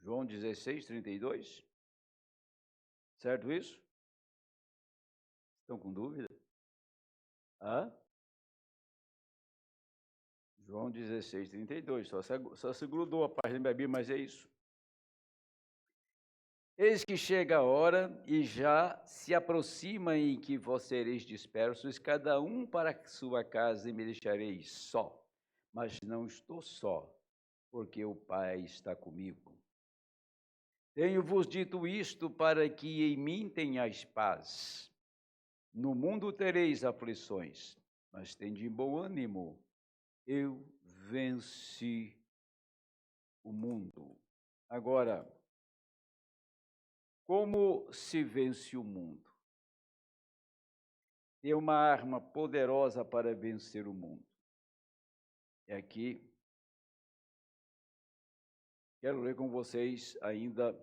João 16, 32. Certo isso? Estão com dúvida? Hã? João 16, 32. Só se grudou a página da Bíblia, mas é isso. Eis que chega a hora e já se aproxima em que vós sereis dispersos, cada um para a sua casa, e me deixareis só. Mas não estou só, porque o Pai está comigo. Tenho-vos dito isto para que em mim tenhais paz. No mundo tereis aflições, mas tende bom ânimo. Eu venci o mundo. Agora, como se vence o mundo? Tem uma arma poderosa para vencer o mundo. É aqui. Quero ler com vocês ainda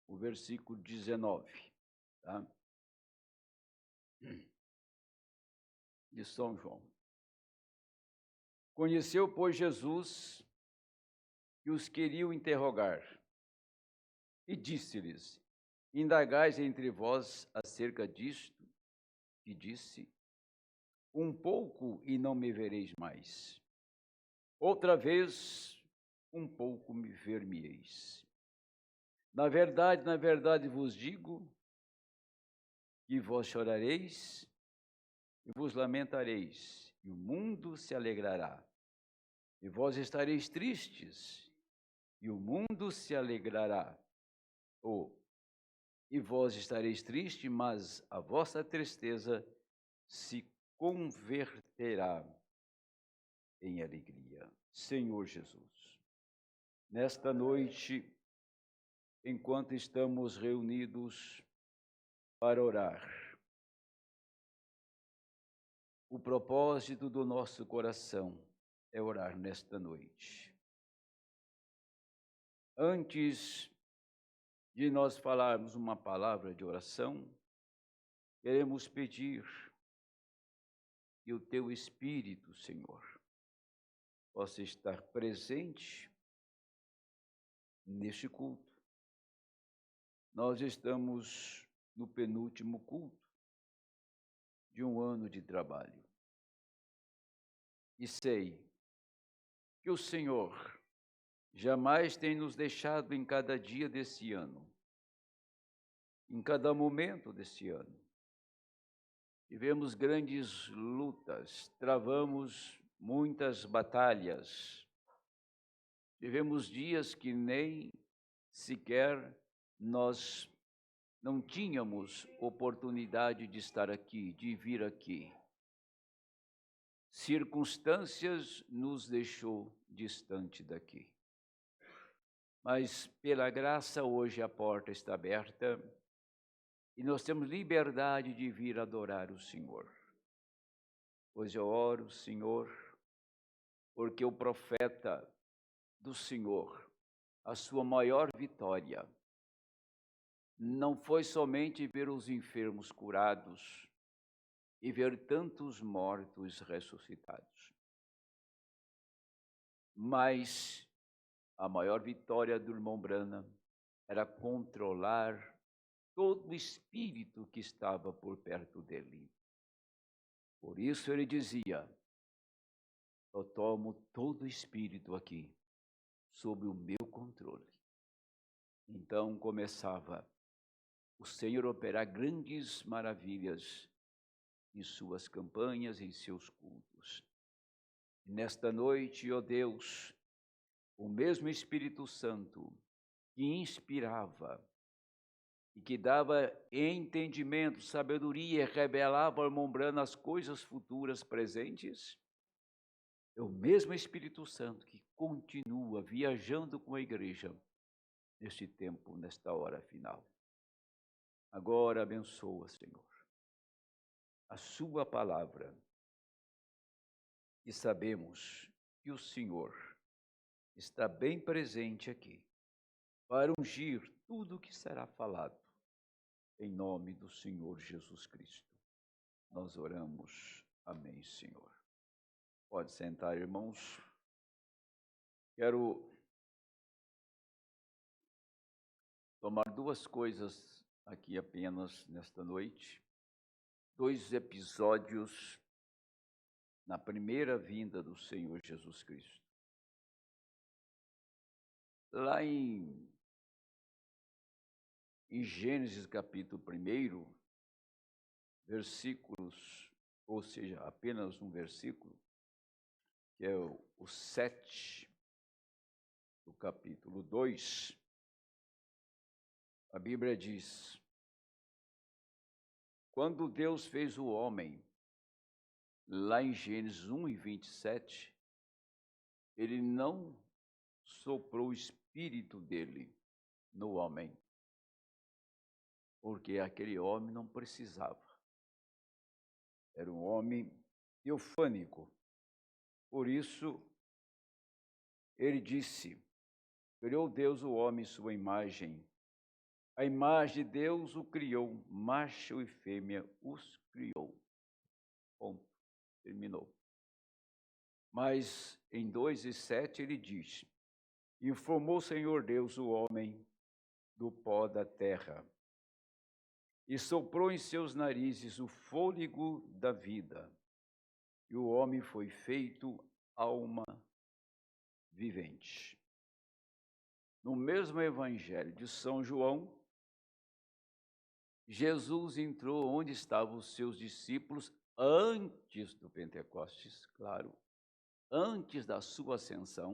o versículo 19, tá? De São João. Conheceu, pois, Jesus que os queriam interrogar, e disse-lhes: indagais entre vós acerca disto, e disse: um pouco e não me vereis mais. Outra vez, um pouco me ver-me-eis. Na verdade vos digo que vós chorareis e vos lamentareis, e o mundo se alegrará. E vós estareis tristes, e o mundo se alegrará. E vós estareis tristes, mas a vossa tristeza se converterá em alegria. Senhor Jesus, nesta noite, enquanto estamos reunidos para orar, o propósito do nosso coração é orar nesta noite. Antes de nós falarmos uma palavra de oração, queremos pedir que o Teu Espírito, Senhor, possa estar presente neste culto. Nós estamos no penúltimo culto de um ano de trabalho. E sei que o Senhor jamais tem nos deixado em cada dia desse ano, em cada momento desse ano. Tivemos grandes lutas, travamos muitas batalhas. Tivemos dias que nem sequer nós não tínhamos oportunidade de estar aqui, de vir aqui. Circunstâncias nos deixou distante daqui. Mas pela graça hoje a porta está aberta e nós temos liberdade de vir adorar o Senhor. Pois eu oro, Senhor, porque o profeta do Senhor, a sua maior vitória, não foi somente ver os enfermos curados e ver tantos mortos ressuscitados, mas a maior vitória do irmão Branham era controlar todo o espírito que estava por perto dele. Por isso ele dizia: eu tomo todo o espírito aqui sob o meu controle. Então começava o Senhor a operar grandes maravilhas em suas campanhas, em seus cultos. E nesta noite, ó Deus, o mesmo Espírito Santo que inspirava e que dava entendimento, sabedoria, revelava ao irmão Branham as coisas futuras presentes, é o mesmo Espírito Santo que continua viajando com a igreja neste tempo, nesta hora final. Agora abençoa, Senhor, a sua palavra, e sabemos que o Senhor está bem presente aqui para ungir tudo o que será falado, em nome do Senhor Jesus Cristo. Nós oramos. Amém, Senhor. Pode sentar, irmãos. Quero tomar duas coisas aqui apenas nesta noite, dois episódios na primeira vinda do Senhor Jesus Cristo. Lá em Gênesis capítulo 1, versículos, ou seja, apenas um versículo, que é o 7 do capítulo 2, a Bíblia diz: quando Deus fez o homem, lá em Gênesis 1:27, ele não soprou o espírito dele no homem, porque aquele homem não precisava. Era um homem teofânico. Por isso, ele disse: criou Deus o homem em sua imagem. A imagem de Deus o criou, macho e fêmea os criou. Ponto. Terminou. Mas em 2:7 ele diz: e formou o Senhor Deus o homem do pó da terra, e soprou em seus narizes o fôlego da vida, e o homem foi feito alma vivente. No mesmo evangelho de São João, Jesus entrou onde estavam os seus discípulos antes do Pentecostes, claro, antes da sua ascensão,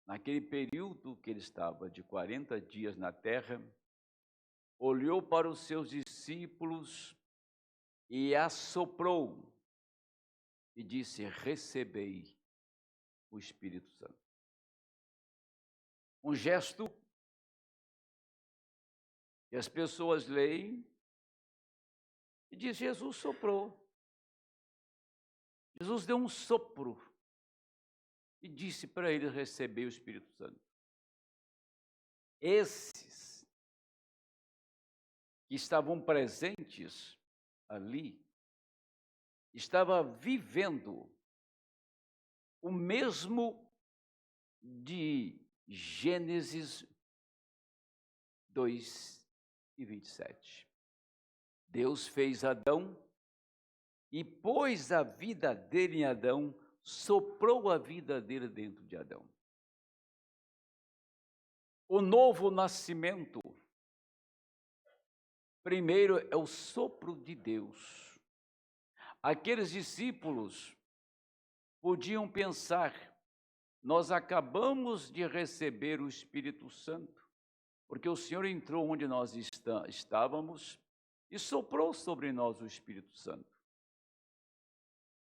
naquele período que ele estava de 40 dias na terra, olhou para os seus discípulos e assoprou e disse: recebei o Espírito Santo. Um gesto que as pessoas leem e diz: Jesus soprou. Jesus deu um sopro e disse para eles receber o Espírito Santo. Esses que estavam presentes ali, estavam vivendo o mesmo de Gênesis 2:27. Deus fez Adão e pôs a vida dele em Adão, soprou a vida dele dentro de Adão. O novo nascimento, primeiro, é o sopro de Deus. Aqueles discípulos podiam pensar: nós acabamos de receber o Espírito Santo, porque o Senhor entrou onde nós estávamos e soprou sobre nós o Espírito Santo.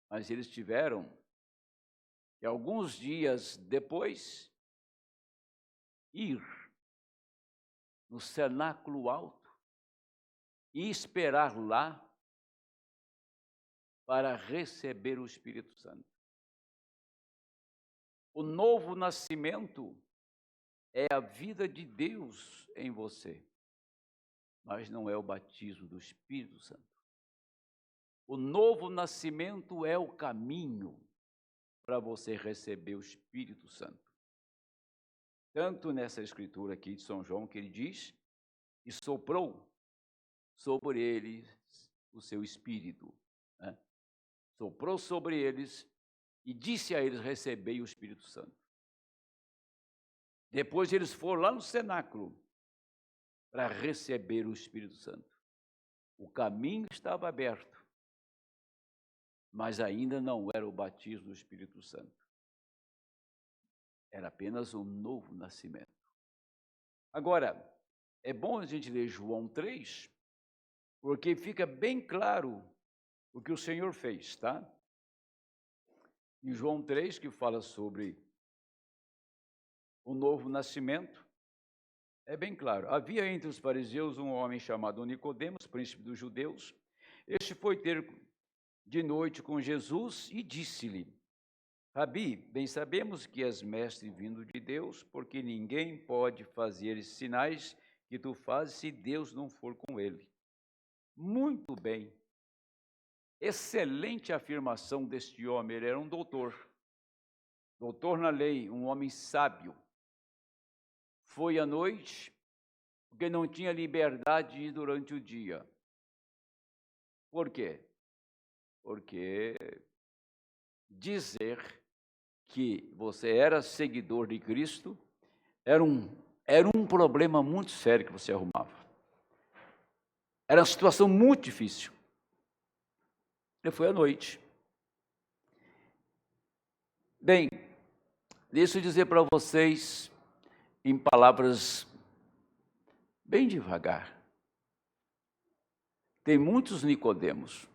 Mas eles tiveram que, alguns dias depois, ir no cenáculo alto e esperar lá para receber o Espírito Santo. O novo nascimento é a vida de Deus em você, mas não é o batismo do Espírito Santo. O novo nascimento é o caminho para você receber o Espírito Santo. Tanto nessa escritura aqui de São João, que ele diz: e soprou sobre eles o seu Espírito, né? Soprou sobre eles e disse a eles: recebei o Espírito Santo. Depois eles foram lá no cenáculo para receber o Espírito Santo. O caminho estava aberto, mas ainda não era o batismo do Espírito Santo. Era apenas um novo nascimento. Agora, é bom a gente ler João 3, porque fica bem claro o que o Senhor fez, tá? Em João 3, que fala sobre o novo nascimento, é bem claro. Havia entre os fariseus um homem chamado Nicodemos, príncipe dos judeus. Este foi ter de noite com Jesus e disse-lhe: Rabi, bem sabemos que és mestre vindo de Deus, porque ninguém pode fazer esses sinais que tu fazes se Deus não for com ele. Muito bem. Excelente afirmação deste homem. Ele era um doutor na lei, um homem sábio. Foi à noite porque não tinha liberdade durante o dia. Por quê? Porque dizer que você era seguidor de Cristo era um problema muito sério que você arrumava. Era uma situação muito difícil. E foi à noite. Bem, deixa eu dizer para vocês, em palavras bem devagar. Tem muitos Nicodemos.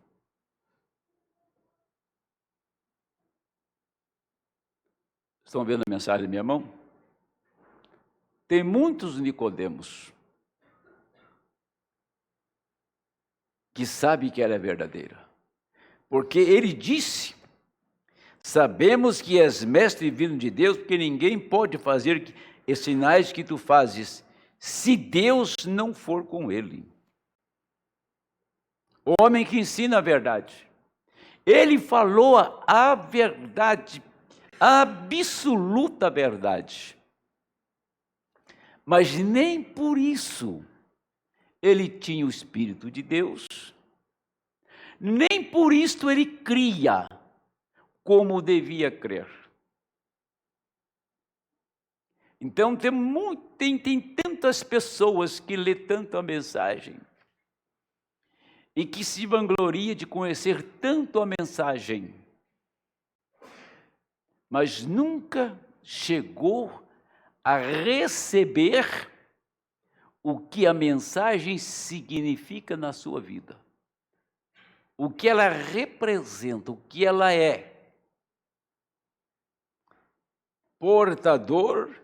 Estão vendo a mensagem na minha mão? Tem muitos Nicodemos que sabem que ela é verdadeira. Porque ele disse: sabemos que és mestre vindo de Deus, porque ninguém pode fazer os sinais que tu fazes, se Deus não for com ele. O homem que ensina a verdade. Ele falou a verdade, a absoluta verdade. Mas nem por isso ele tinha o Espírito de Deus, nem por isso ele cria como devia crer. Então tem tantas pessoas que lê tanto a mensagem e que se vangloria de conhecer tanto a mensagem, mas nunca chegou a receber o que a mensagem significa na sua vida, o que ela representa, o que ela é. Portador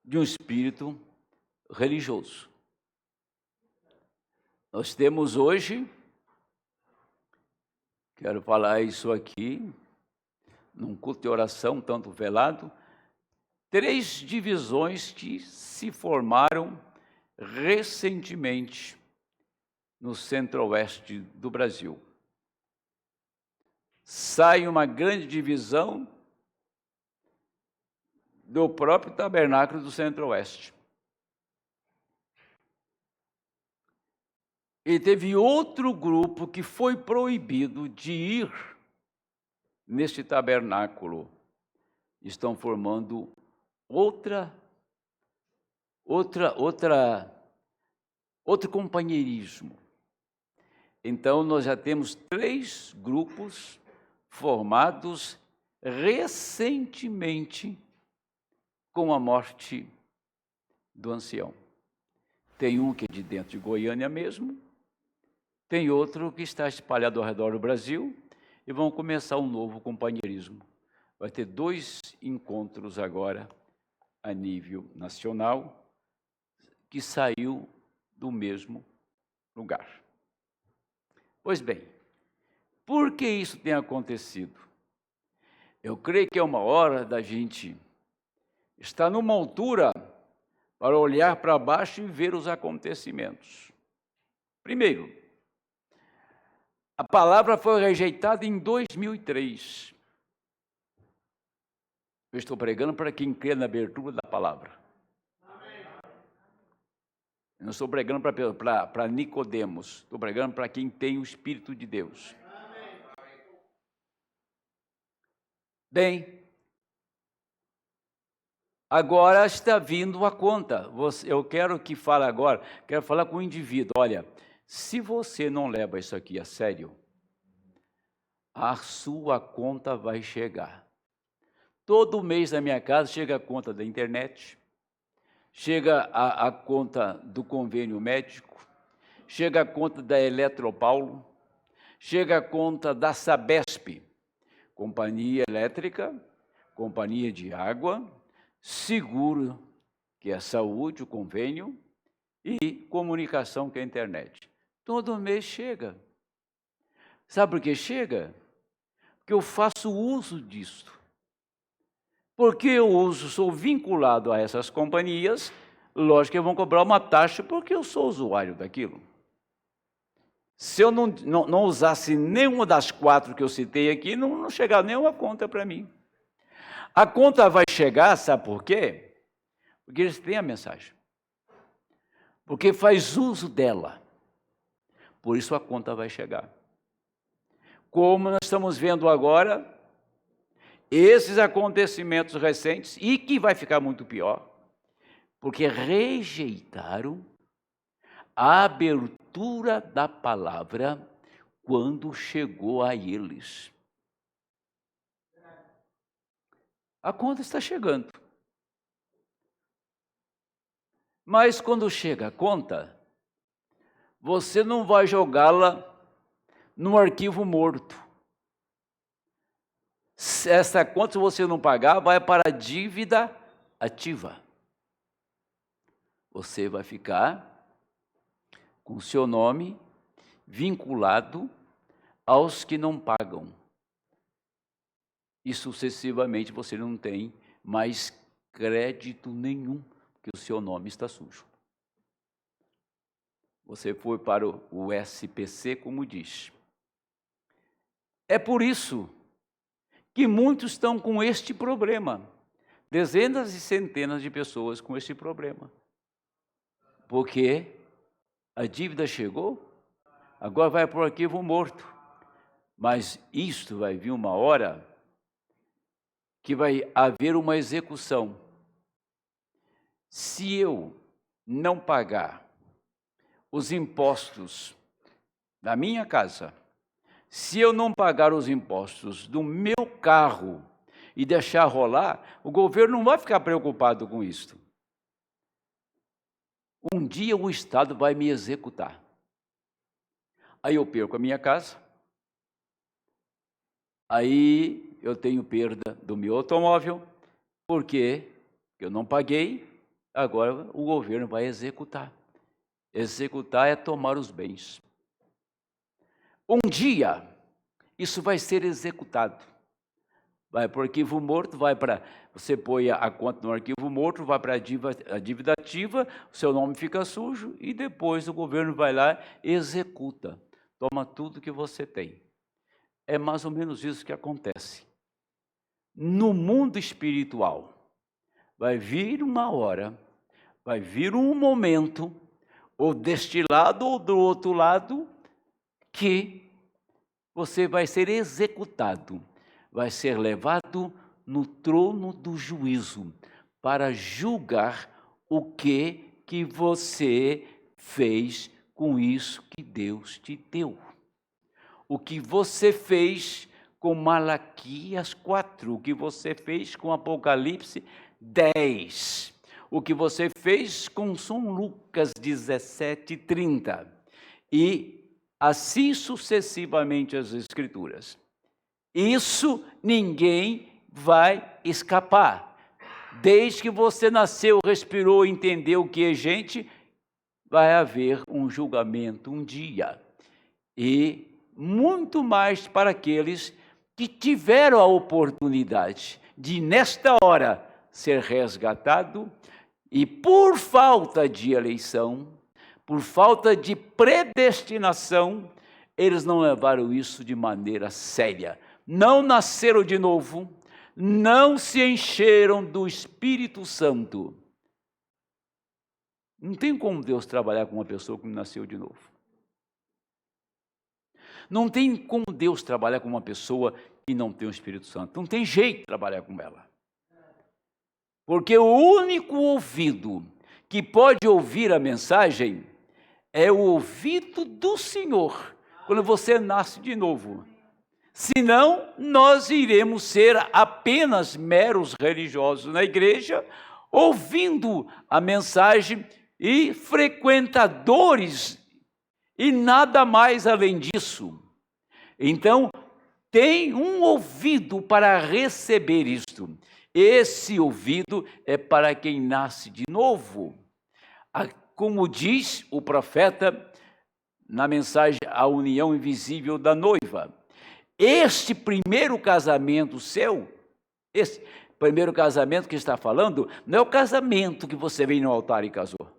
de um espírito religioso. Nós temos hoje, quero falar isso aqui, num culto de oração tanto velado, 3 divisões que se formaram recentemente no centro-oeste do Brasil. Sai uma grande divisão do próprio tabernáculo do centro-oeste. E teve outro grupo que foi proibido de ir neste tabernáculo. Estão formando outro companheirismo. Então, nós já temos 3 grupos formados recentemente com a morte do ancião. Tem um que é de dentro de Goiânia mesmo, tem outro que está espalhado ao redor do Brasil, e vão começar um novo companheirismo. Vai ter 2 encontros agora a nível nacional, que saiu do mesmo lugar. Pois bem, por que isso tem acontecido? Eu creio que é uma hora da gente estar numa altura para olhar para baixo e ver os acontecimentos. Primeiro, a palavra foi rejeitada em 2003. Eu estou pregando para quem crê na abertura da palavra. Eu não estou pregando para Nicodemos, estou pregando para quem tem o Espírito de Deus. Bem, agora está vindo a conta. Eu quero que fale agora, quero falar com o indivíduo. Olha, se você não leva isso aqui a sério, a sua conta vai chegar. Todo mês na minha casa chega a conta da internet, chega a conta do convênio médico, chega a conta da Eletropaulo, chega a conta da Sabesp, companhia elétrica, companhia de água, seguro, que é a saúde, o convênio, e comunicação, que é a internet. Todo mês chega. Sabe por que chega? Porque eu faço uso disso. Porque eu sou vinculado a essas companhias, lógico que vão cobrar uma taxa porque eu sou usuário daquilo. Se eu não usasse nenhuma das 4 que eu citei aqui, não chegava nenhuma conta para mim. A conta vai chegar, sabe por quê? Porque eles têm a mensagem. porque faz uso dela. Por isso a conta vai chegar. Como nós estamos vendo agora, esses acontecimentos recentes, e que vai ficar muito pior, porque rejeitaram a abertura da palavra quando chegou a eles. A conta está chegando. Mas quando chega a conta, você não vai jogá-la no arquivo morto. Essa conta, se você não pagar, vai para a dívida ativa. Você vai ficar com seu nome vinculado aos que não pagam. E sucessivamente você não tem mais crédito nenhum, porque o seu nome está sujo. Você foi para o SPC, como diz. É por isso que muitos estão com este problema. Dezenas e centenas de pessoas com este problema. Porque a dívida chegou, agora vai para o arquivo morto. Mas isto vai vir uma hora que vai haver uma execução. Se eu não pagar os impostos da minha casa, se eu não pagar os impostos do meu carro e deixar rolar, o governo não vai ficar preocupado com isso. Um dia o Estado vai me executar. Aí eu perco a minha casa, aí eu tenho perda do meu automóvel, porque eu não paguei, agora o governo vai executar. Executar é tomar os bens. Um dia, isso vai ser executado. Vai para o arquivo morto, você põe a conta no arquivo morto, vai para a dívida ativa, o seu nome fica sujo e depois o governo vai lá e executa. Toma tudo que você tem. É mais ou menos isso que acontece. No mundo espiritual, vai vir uma hora, vai vir um momento, ou deste lado ou do outro lado, que você vai ser executado, vai ser levado no trono do juízo para julgar o que você fez com isso que Deus te deu. O que você fez com Malaquias 4, o que você fez com Apocalipse 10, o que você fez com São Lucas 17:30, e assim sucessivamente as Escrituras. Isso ninguém vai escapar. Desde que você nasceu, respirou, entendeu o que é gente, vai haver um julgamento um dia. E muito mais para aqueles que tiveram a oportunidade de, nesta hora, ser resgatado e, por falta de eleição, por falta de predestinação, eles não levaram isso de maneira séria. Não nasceram de novo, não se encheram do Espírito Santo. Não tem como Deus trabalhar com uma pessoa que não nasceu de novo. Não tem como Deus trabalhar com uma pessoa que não tem o Espírito Santo. Não tem jeito de trabalhar com ela. Porque o único ouvido que pode ouvir a mensagem é o ouvido do Senhor, quando você nasce de novo. Senão, nós iremos ser apenas meros religiosos na igreja, ouvindo a mensagem e frequentadores, e nada mais além disso. Então, tem um ouvido para receber isto. Esse ouvido é para quem nasce de novo. Como diz o profeta na mensagem A União Invisível da Noiva, este primeiro casamento seu, esse primeiro casamento que está falando, não é o casamento que você veio no altar e casou.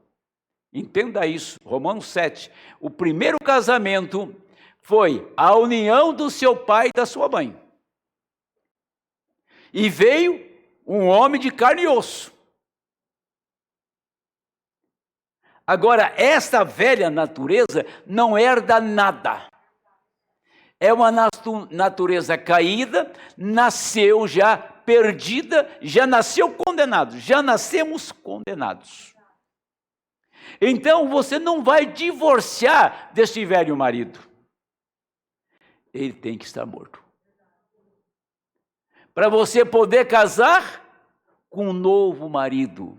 Entenda isso, Romanos 7. O primeiro casamento foi a união do seu pai e da sua mãe. E veio um homem de carne e osso. Agora, essa velha natureza não herda nada. É uma natureza caída, nasceu já perdida, já nasceu condenado, já nascemos condenados. Então, você não vai divorciar deste velho marido. Ele tem que estar morto. Para você poder casar com um novo marido.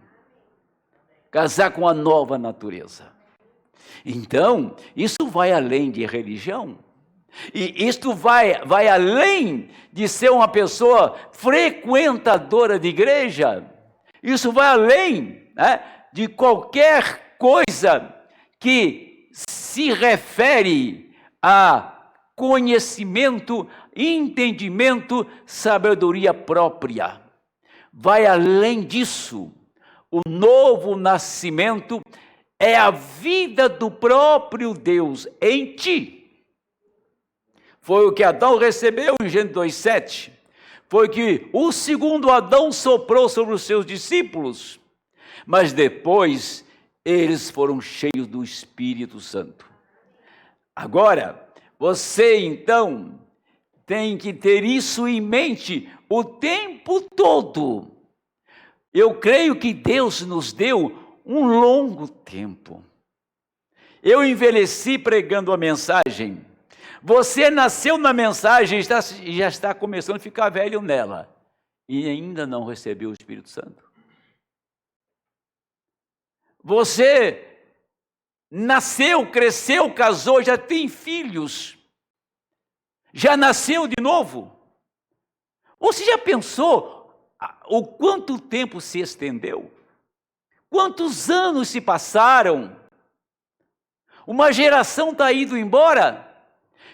Casar com a nova natureza. Então, isso vai além de religião. E isto vai além de ser uma pessoa frequentadora de igreja. Isso vai além, né, de qualquer coisa que se refere a conhecimento, entendimento, sabedoria própria. Vai além disso. O novo nascimento é a vida do próprio Deus em ti. Foi o que Adão recebeu em Gênesis 2:7. Foi que o segundo Adão soprou sobre os seus discípulos. Mas depois eles foram cheios do Espírito Santo. Agora, você então tem que ter isso em mente o tempo todo. Eu creio que Deus nos deu um longo tempo. Eu envelheci pregando a mensagem. Você nasceu na mensagem e já está começando a ficar velho nela. E ainda não recebeu o Espírito Santo. Você nasceu, cresceu, casou, já tem filhos. Já nasceu de novo. Você já pensou o quanto tempo se estendeu? Quantos anos se passaram? Uma geração está indo embora.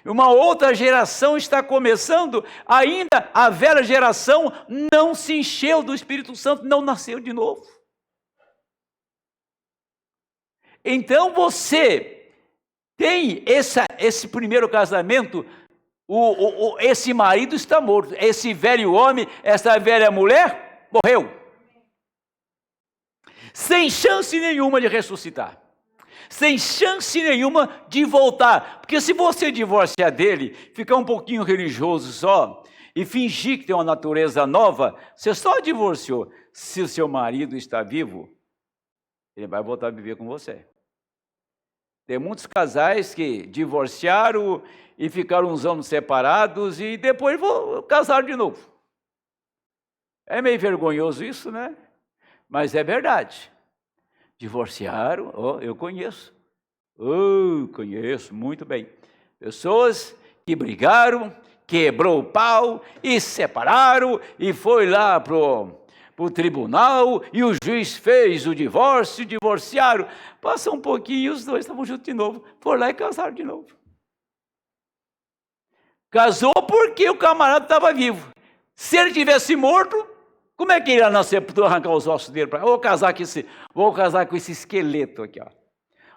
Uma outra geração está começando, ainda a velha geração não se encheu do Espírito Santo, não nasceu de novo. Então você tem esse primeiro casamento, esse marido está morto, esse velho homem, essa velha mulher, morreu. Sem chance nenhuma de ressuscitar. Sem chance nenhuma de voltar. Porque se você divorciar dele, ficar um pouquinho religioso só, e fingir que tem uma natureza nova, você só divorciou. Se o seu marido está vivo, ele vai voltar a viver com você. Tem muitos casais que divorciaram e ficaram uns anos separados e depois vão casar de novo. É meio vergonhoso isso, né? Mas é verdade. Divorciaram, eu conheço. Conheço muito bem. Pessoas que brigaram, quebrou o pau e separaram e foi lá pro tribunal e o juiz fez o divórcio, divorciaram. Passa um pouquinho e os dois estavam juntos de novo. Foram lá e casaram de novo. Casou porque o camarada estava vivo. Se ele tivesse morto, como é que ele ia nascer para arrancar os ossos dele? Vou casar com esse esqueleto aqui, ó.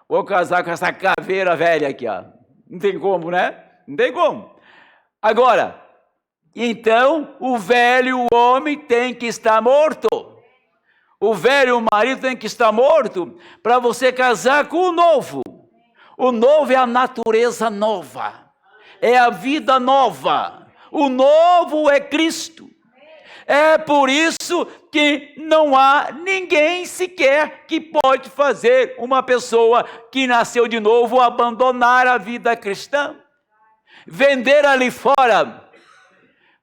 Vou casar com essa caveira velha aqui, ó. Não tem como, né? Não tem como. Agora, então, o velho homem tem que estar morto. O velho marido tem que estar morto para você casar com o novo. O novo é a natureza nova. É a vida nova. O novo é Cristo. É por isso que não há ninguém sequer que pode fazer uma pessoa que nasceu de novo abandonar a vida cristã. Vender ali fora.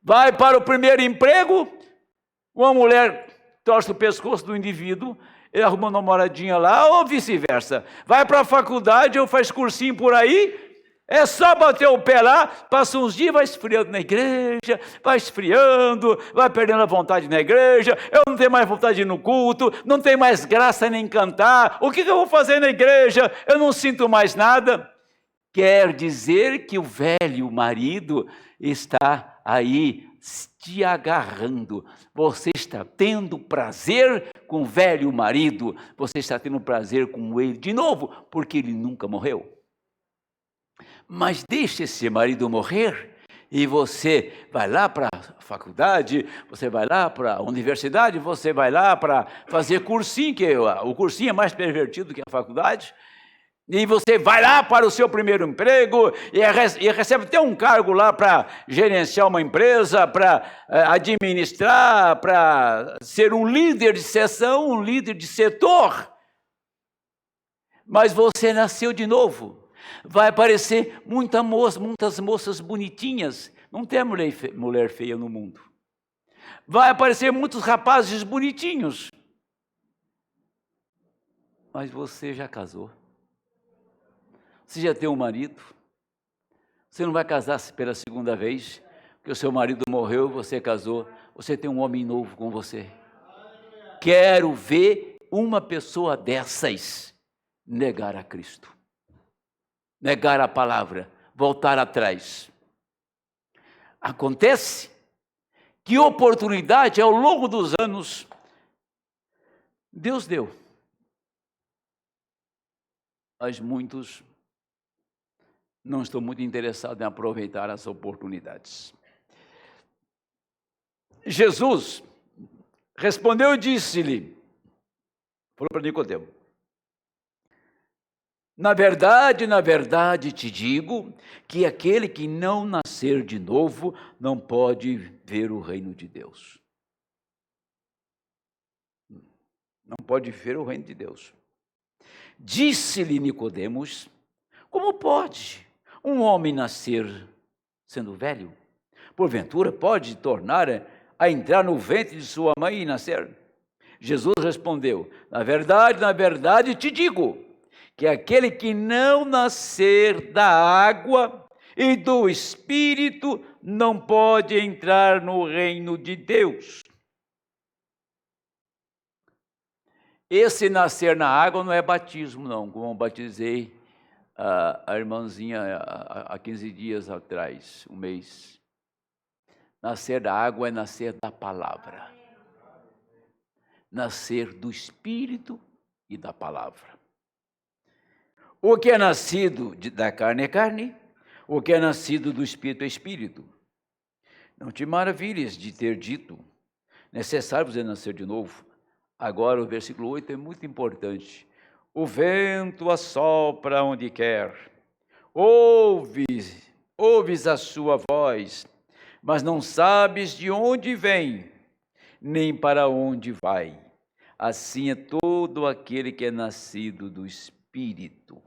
Vai para o primeiro emprego, uma mulher torce o pescoço do indivíduo, ele arruma uma namoradinha lá, ou vice-versa. Vai para a faculdade ou faz cursinho por aí, é só bater o pé lá, passa uns dias, vai esfriando na igreja, vai esfriando, vai perdendo a vontade na igreja, eu não tenho mais vontade de ir no culto, não tenho mais graça nem cantar, o que eu vou fazer na igreja? Eu não sinto mais nada. Quer dizer que o velho marido está aí te agarrando. Você está tendo prazer com o velho marido, você está tendo prazer com ele de novo, porque ele nunca morreu. Mas deixe esse marido morrer e você vai lá para faculdade, você vai lá para a universidade, você vai lá para fazer cursinho, que o cursinho é mais pervertido que a faculdade, e você vai lá para o seu primeiro emprego e recebe até um cargo lá para gerenciar uma empresa, para administrar, para ser um líder de seção, um líder de setor. Mas você nasceu de novo. Vai aparecer muitas moças bonitinhas. Não tem mulher feia no mundo. Vai aparecer muitos rapazes bonitinhos. Mas você já casou. Você já tem um marido. Você não vai casar pela segunda vez, porque o seu marido morreu, você casou. Você tem um homem novo com você. Quero ver uma pessoa dessas negar a Cristo. Negar a palavra, voltar atrás. Acontece que oportunidade ao longo dos anos Deus deu. Mas muitos não estão muito interessados em aproveitar as oportunidades. Jesus respondeu e disse-lhe, falou para Nicodemo: na verdade te digo que aquele que não nascer de novo não pode ver o reino de Deus. Não pode ver o reino de Deus. Disse-lhe Nicodemos: como pode um homem nascer sendo velho? Porventura pode tornar a entrar no ventre de sua mãe e nascer? Jesus respondeu: na verdade te digo que aquele que não nascer da água e do Espírito não pode entrar no reino de Deus. Esse nascer na água não é batismo, não, como eu batizei a irmãzinha há 15 dias atrás, um mês. Nascer da água é nascer da palavra. Nascer do Espírito e da palavra. O que é nascido da carne é carne, o que é nascido do Espírito é Espírito. Não te maravilhes de ter dito, necessário você nascer de novo. Agora o versículo 8 é muito importante. O vento assopra onde quer, ouves a sua voz, mas não sabes de onde vem, nem para onde vai. Assim é todo aquele que é nascido do Espírito.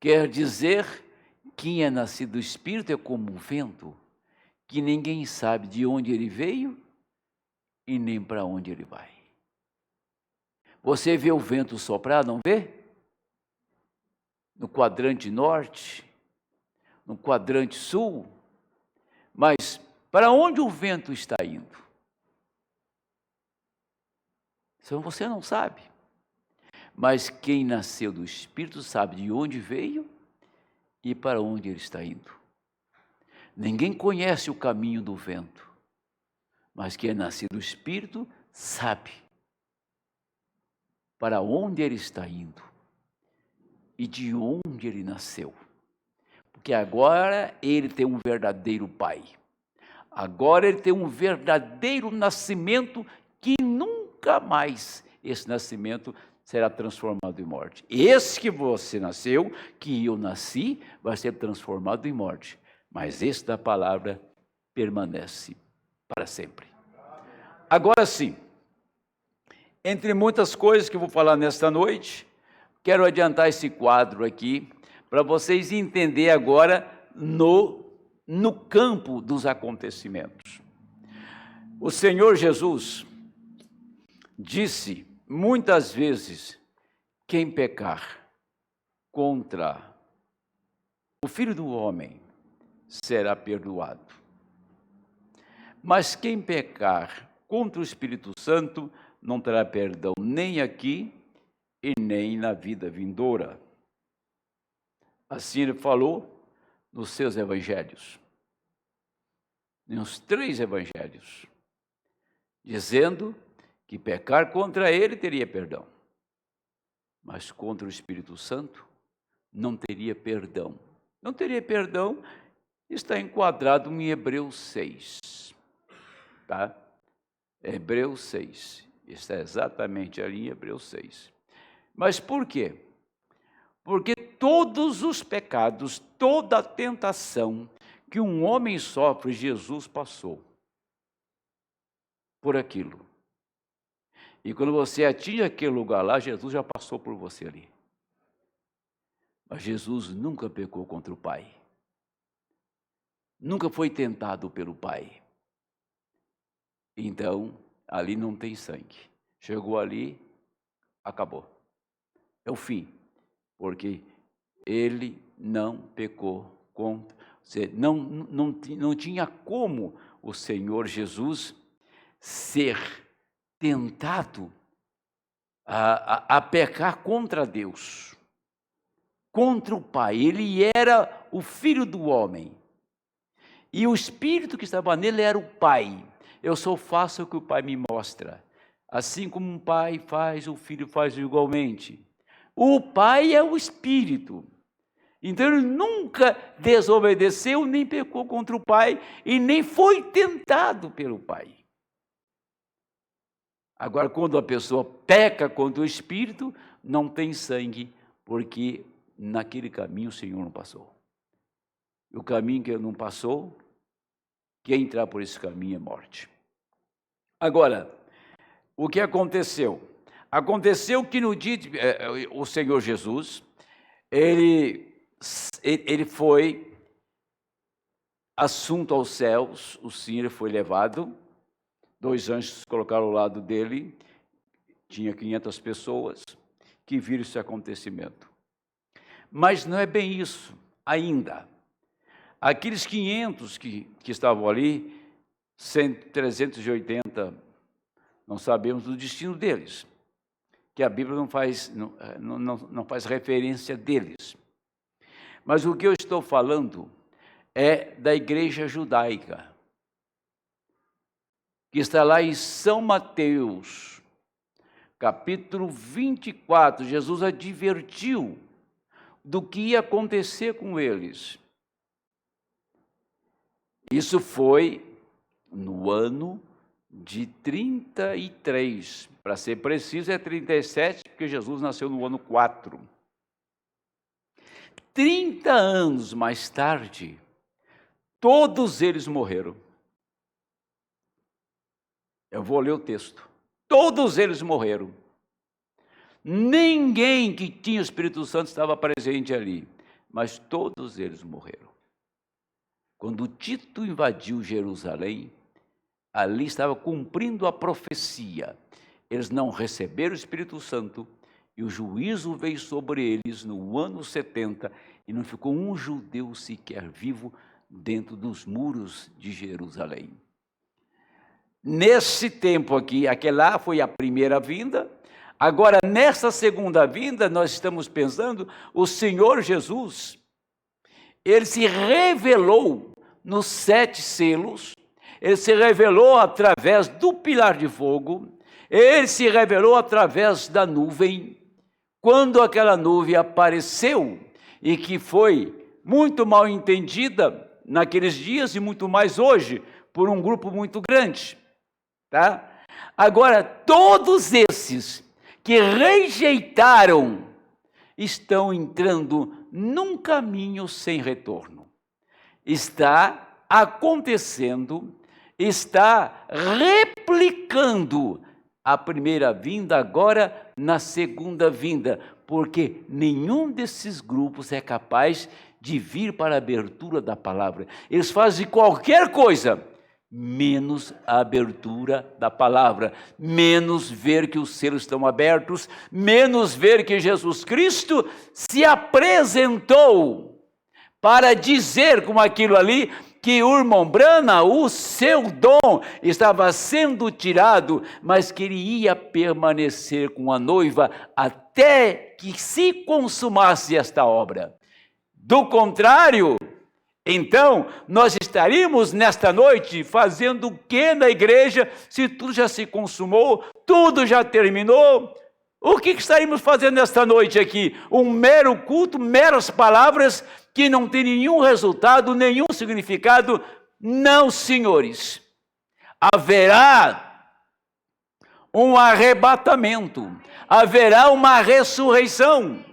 Quer dizer, quem é nascido do Espírito é como um vento, que ninguém sabe de onde ele veio e nem para onde ele vai. Você vê o vento soprar, não vê? No quadrante norte, no quadrante sul, mas para onde o vento está indo? Isso você não sabe. Mas quem nasceu do Espírito sabe de onde veio e para onde ele está indo. Ninguém conhece o caminho do vento, mas quem é nascido do Espírito sabe para onde ele está indo e de onde ele nasceu. Porque agora ele tem um verdadeiro pai. Agora ele tem um verdadeiro nascimento que nunca mais esse nascimento será transformado em morte. Esse que você nasceu, que eu nasci, vai ser transformado em morte. Mas esse da palavra permanece para sempre. Agora sim, entre muitas coisas que eu vou falar nesta noite, quero adiantar esse quadro aqui, para vocês entenderem agora no campo dos acontecimentos. O Senhor Jesus disse muitas vezes: quem pecar contra o Filho do Homem será perdoado. Mas quem pecar contra o Espírito Santo não terá perdão nem aqui e nem na vida vindoura. Assim ele falou nos seus evangelhos, nos 3 evangelhos, dizendo que pecar contra ele teria perdão, mas contra o Espírito Santo não teria perdão. Não teria perdão está enquadrado em Hebreus 6, tá? Hebreus 6, está exatamente ali em Hebreus 6. Mas por quê? Porque todos os pecados, toda a tentação que um homem sofre, Jesus passou por aquilo. E quando você atinge aquele lugar lá, Jesus já passou por você ali. Mas Jesus nunca pecou contra o Pai. Nunca foi tentado pelo Pai. Então, ali não tem sangue. Chegou ali, acabou. É o fim. Porque ele não pecou contra... Não tinha como o Senhor Jesus ser tentado a pecar contra Deus, contra o Pai. Ele era o Filho do homem. E o Espírito que estava nele era o Pai. Eu só faço o que o Pai me mostra. Assim como um pai faz, o filho faz igualmente. O Pai é o Espírito. Então ele nunca desobedeceu, nem pecou contra o Pai, e nem foi tentado pelo Pai. Agora, quando a pessoa peca contra o Espírito, não tem sangue, porque naquele caminho o Senhor não passou. E o caminho que ele não passou, quem entrar por esse caminho é morte. Agora, o que aconteceu? Aconteceu que no dia o Senhor Jesus, ele foi assunto aos céus, o Senhor foi levado, 2 anjos colocaram ao lado dele, tinha 500 pessoas que viram esse acontecimento. Mas não é bem isso ainda. Aqueles 500 que estavam ali, 380, não sabemos do destino deles, que a Bíblia não faz referência deles. Mas o que eu estou falando é da igreja judaica, que está lá em São Mateus, capítulo 24, Jesus advertiu do que ia acontecer com eles. Isso foi no ano de 33, para ser preciso é 37, porque Jesus nasceu no ano 4. 30 anos mais tarde, todos eles morreram. Eu vou ler o texto. Todos eles morreram. Ninguém que tinha o Espírito Santo estava presente ali, mas todos eles morreram. Quando Tito invadiu Jerusalém, ali estava cumprindo a profecia. Eles não receberam o Espírito Santo e o juízo veio sobre eles no ano 70 e não ficou um judeu sequer vivo dentro dos muros de Jerusalém. Nesse tempo aqui, aquela foi a primeira vinda. Agora, nessa segunda vinda, nós estamos pensando, o Senhor Jesus, ele se revelou nos 7 selos, ele se revelou através do pilar de fogo, ele se revelou através da nuvem. Quando aquela nuvem apareceu, e que foi muito mal entendida naqueles dias e muito mais hoje, por um grupo muito grande, tá? Agora, todos esses que rejeitaram estão entrando num caminho sem retorno. Está acontecendo, está replicando a primeira vinda agora na segunda vinda, porque nenhum desses grupos é capaz de vir para a abertura da palavra. Eles fazem qualquer coisa, menos a abertura da palavra, menos ver que os selos estão abertos, menos ver que Jesus Cristo se apresentou para dizer com aquilo ali que o irmão Brana, o seu dom estava sendo tirado, mas que ele ia permanecer com a noiva até que se consumasse esta obra. Do contrário, então, nós estaríamos nesta noite fazendo o que na igreja, se tudo já se consumou, tudo já terminou, O que estaríamos fazendo esta noite aqui? Um mero culto, meras palavras que não tem nenhum resultado, nenhum significado? Não, senhores. Haverá um arrebatamento, haverá uma ressurreição.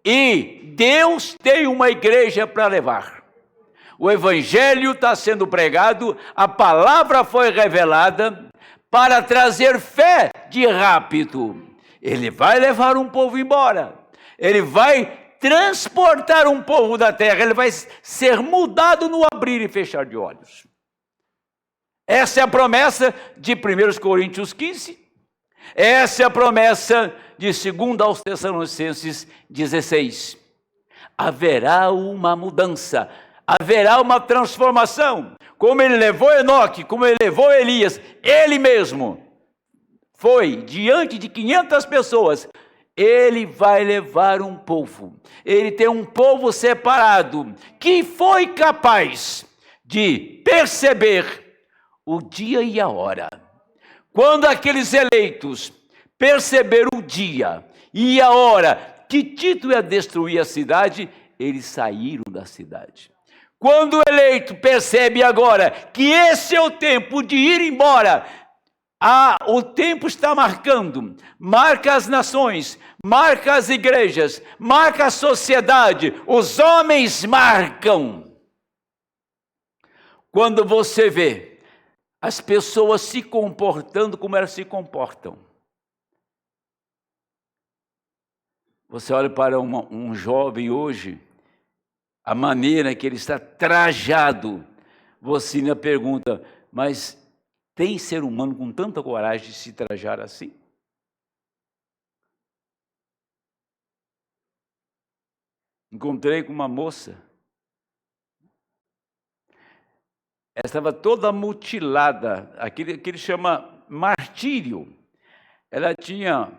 E Deus tem uma igreja para levar. O evangelho está sendo pregado, a palavra foi revelada para trazer fé de rápido. Ele vai levar um povo embora. Ele vai transportar um povo da terra. Ele vai ser mudado no abrir e fechar de olhos. Essa é a promessa de 1 Coríntios 15. Essa é a promessa de 2 aos Tessalonicenses 16. Haverá uma mudança. Haverá uma transformação. Como ele levou Enoque, como ele levou Elias, ele mesmo foi diante de 500 pessoas, ele vai levar um povo. Ele tem um povo separado, que foi capaz de perceber o dia e a hora. Quando aqueles eleitos perceberam o dia e a hora que Tito ia destruir a cidade, eles saíram da cidade. Quando o eleito percebe agora que esse é o tempo de ir embora, o tempo está marcando, marca as nações, marca as igrejas, marca a sociedade, os homens marcam. Quando você vê as pessoas se comportando como elas se comportam, você olha para um jovem hoje, a maneira que ele está trajado, você ainda pergunta, mas tem ser humano com tanta coragem de se trajar assim? Encontrei com uma moça, ela estava toda mutilada, aquele que ele chama martírio. Ela tinha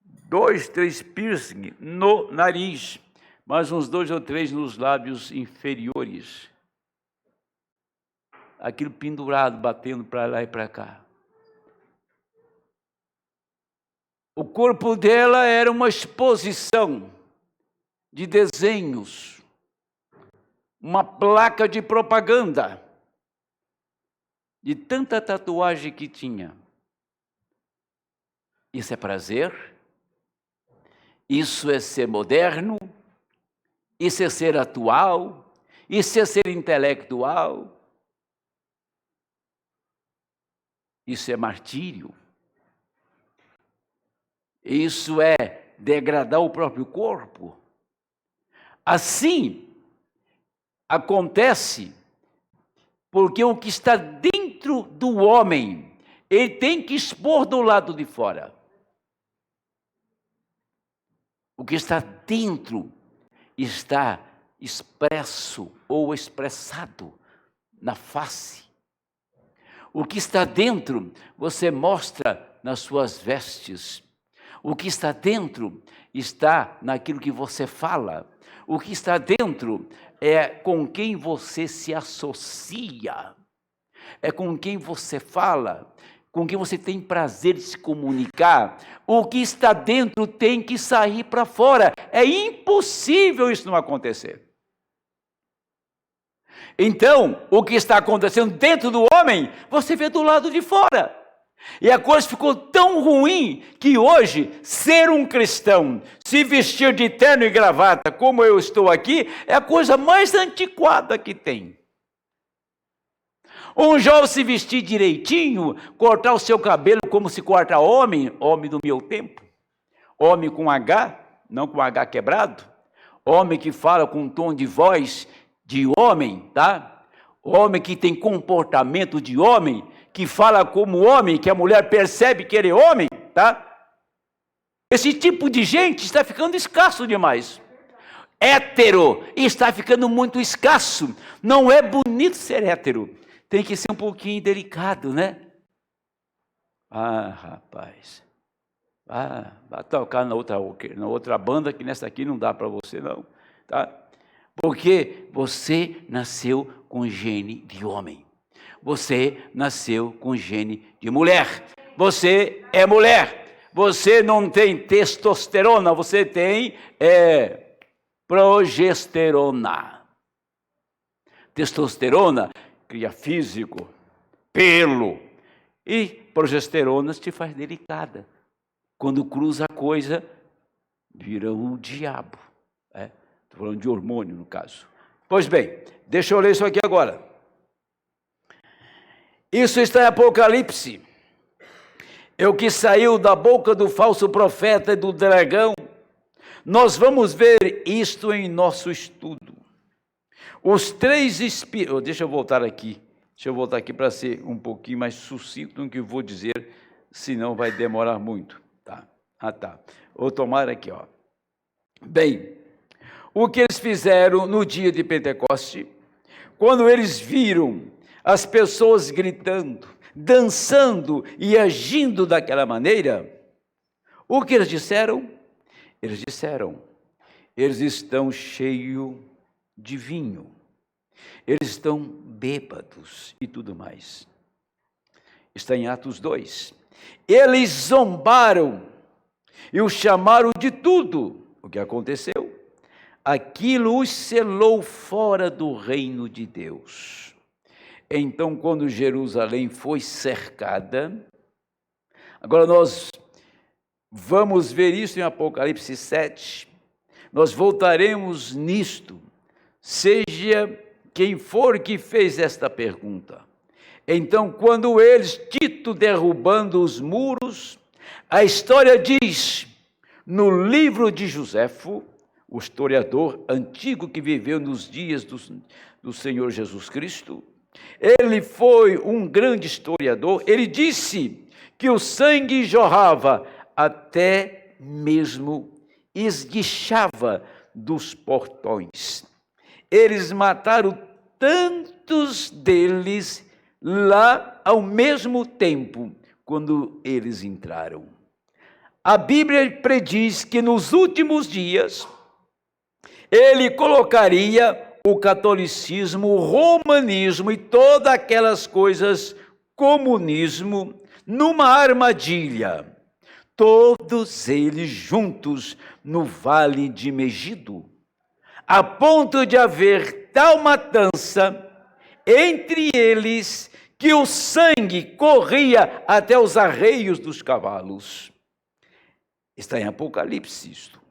2, 3 piercing no nariz, mais uns 2 ou 3 nos lábios inferiores. Aquilo pendurado, batendo para lá e para cá. O corpo dela era uma exposição de desenhos, uma placa de propaganda, de tanta tatuagem que tinha. Isso é prazer? Isso é ser moderno? Isso é ser atual? Isso é ser intelectual? Isso é martírio. Isso é degradar o próprio corpo. Assim acontece porque o que está dentro do homem, ele tem que expor do lado de fora. O que está dentro está expresso ou expressado na face. O que está dentro, você mostra nas suas vestes. O que está dentro está naquilo que você fala. O que está dentro é com quem você se associa. É com quem você fala, com quem você tem prazer de se comunicar. O que está dentro tem que sair para fora. É impossível isso não acontecer. Então, o que está acontecendo dentro do homem, você vê do lado de fora. E a coisa ficou tão ruim que hoje, ser um cristão, se vestir de terno e gravata, como eu estou aqui, é a coisa mais antiquada que tem. Um jovem se vestir direitinho, cortar o seu cabelo como se corta homem, homem do meu tempo, homem com H, não com H quebrado, homem que fala com um tom de voz de homem, tá? Homem que tem comportamento de homem, que fala como homem, que a mulher percebe que ele é homem, tá? Esse tipo de gente está ficando escasso demais. Hétero está ficando muito escasso. Não é bonito ser hétero. Tem que ser um pouquinho delicado, né? Ah, rapaz. Vai tocar na outra banda, que nessa aqui não dá para você não, tá? Porque você nasceu com gene de homem. Você nasceu com gene de mulher. Você é mulher. Você não tem testosterona, você tem progesterona. Testosterona cria físico, pelo. E progesterona te faz delicada. Quando cruza a coisa, vira um diabo. Estou falando de hormônio, no caso. Pois bem, deixa eu ler isso aqui agora. Isso está em Apocalipse. É o que saiu da boca do falso profeta e do dragão. Nós vamos ver isto em nosso estudo. Os três espíritos... Deixa eu voltar aqui para ser um pouquinho mais sucinto no que eu vou dizer, senão vai demorar muito. Tá. Vou tomar aqui, ó. Bem, o que eles fizeram no dia de Pentecoste, quando eles viram as pessoas gritando, dançando e agindo daquela maneira, o que eles disseram? Eles disseram, eles estão cheios de vinho, eles estão bêbados e tudo mais. Está em Atos 2. Eles zombaram e o chamaram de tudo. O que aconteceu? Aquilo os selou fora do reino de Deus. Então, quando Jerusalém foi cercada, agora nós vamos ver isso em Apocalipse 7, nós voltaremos nisto, seja quem for que fez esta pergunta. Então, quando eles, Tito derrubando os muros, a história diz, no livro de Joséfo, o historiador antigo que viveu nos dias do Senhor Jesus Cristo, ele foi um grande historiador, ele disse que o sangue jorrava até mesmo esguichava dos portões. Eles mataram tantos deles lá ao mesmo tempo, quando eles entraram. A Bíblia prediz que nos últimos dias, ele colocaria o catolicismo, o romanismo e todas aquelas coisas, comunismo, numa armadilha. Todos eles juntos no Vale de Megido, a ponto de haver tal matança entre eles que o sangue corria até os arreios dos cavalos. Está em Apocalipse isto.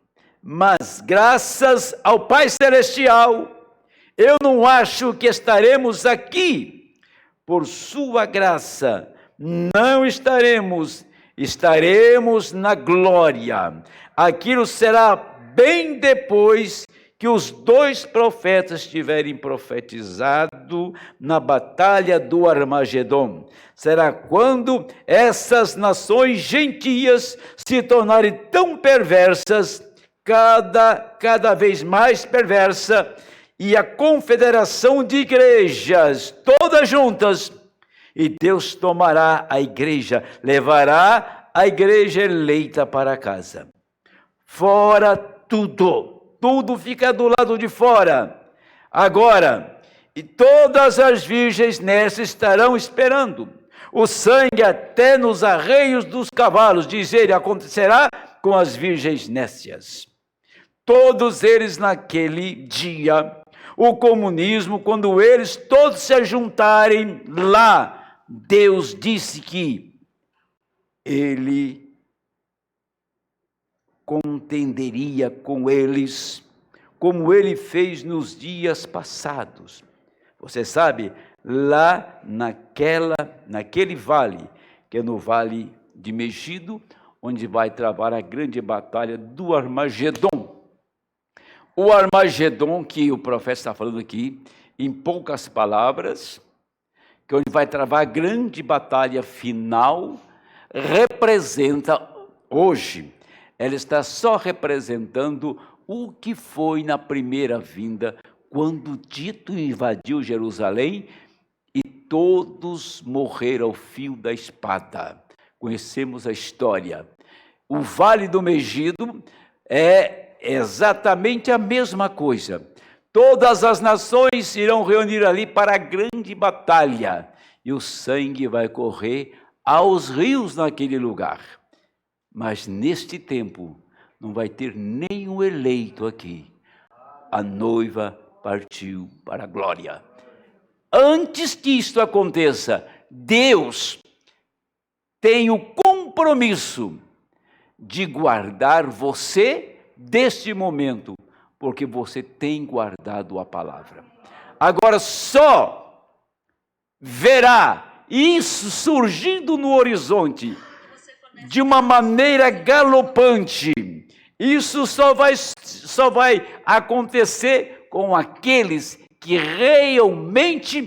Mas graças ao Pai Celestial, eu não acho que estaremos aqui por sua graça. Não estaremos na glória. Aquilo será bem depois que os 2 profetas tiverem profetizado na batalha do Armagedon. Será quando essas nações gentias se tornarem tão perversas, cada vez mais perversa, e a confederação de igrejas, todas juntas, e Deus tomará a igreja, levará a igreja eleita para casa. Fora tudo fica do lado de fora. Agora, e todas as virgens nessa estarão esperando. O sangue até nos arreios dos cavalos, diz ele, acontecerá com as virgens nécias. Todos eles naquele dia, o comunismo, quando eles todos se juntarem lá, Deus disse que ele contenderia com eles, como ele fez nos dias passados. Você sabe, lá naquele vale, que é no Vale de Megido, onde vai travar a grande batalha do Armagedon. O Armagedon, que o profeta está falando aqui, em poucas palavras, que onde vai travar a grande batalha final, representa, hoje, ela está só representando o que foi na primeira vinda, quando Tito invadiu Jerusalém e todos morreram ao fio da espada. Conhecemos a história. O Vale do Megido é exatamente a mesma coisa. Todas as nações se irão reunir ali para a grande batalha, e o sangue vai correr aos rios naquele lugar. Mas neste tempo não vai ter nenhum eleito aqui. A noiva partiu para a glória. Antes que isto aconteça, Deus tem o compromisso de guardar você deste momento, porque você tem guardado a palavra. Agora só verá isso surgindo no horizonte de uma maneira galopante. Isso só vai acontecer com aqueles que realmente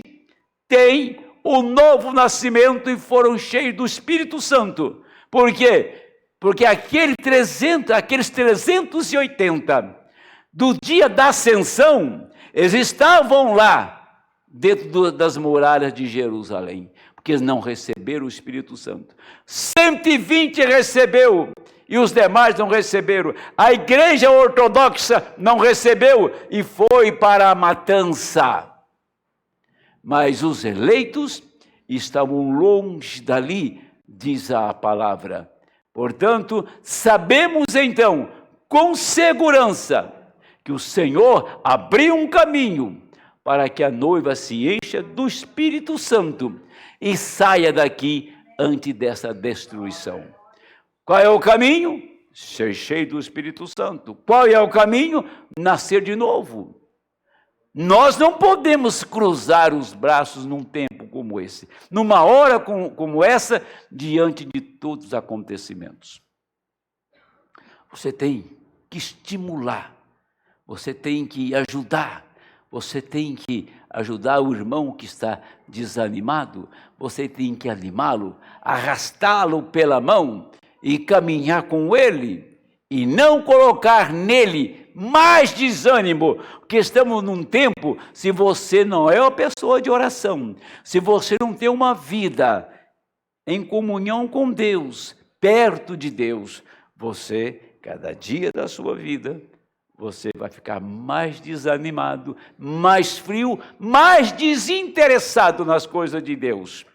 têm o novo nascimento e foram cheios do Espírito Santo. Por quê? Porque aqueles 380 do dia da ascensão, eles estavam lá dentro das muralhas de Jerusalém, porque eles não receberam o Espírito Santo. 120 recebeu e os demais não receberam. A igreja ortodoxa não recebeu e foi para a matança. Mas os eleitos estavam longe dali, diz a palavra. Portanto, sabemos então, com segurança, que o Senhor abriu um caminho para que a noiva se encha do Espírito Santo e saia daqui antes dessa destruição. Qual é o caminho? Ser cheio do Espírito Santo. Qual é o caminho? Nascer de novo. Nós não podemos cruzar os braços num tempo como esse, numa hora como essa, diante de todos os acontecimentos. Você tem que estimular, você tem que ajudar, você tem que ajudar o irmão que está desanimado, você tem que animá-lo, arrastá-lo pela mão e caminhar com ele, e não colocar nele mais desânimo, porque estamos num tempo, se você não é uma pessoa de oração, se você não tem uma vida em comunhão com Deus, perto de Deus, você, cada dia da sua vida, você vai ficar mais desanimado, mais frio, mais desinteressado nas coisas de Deus.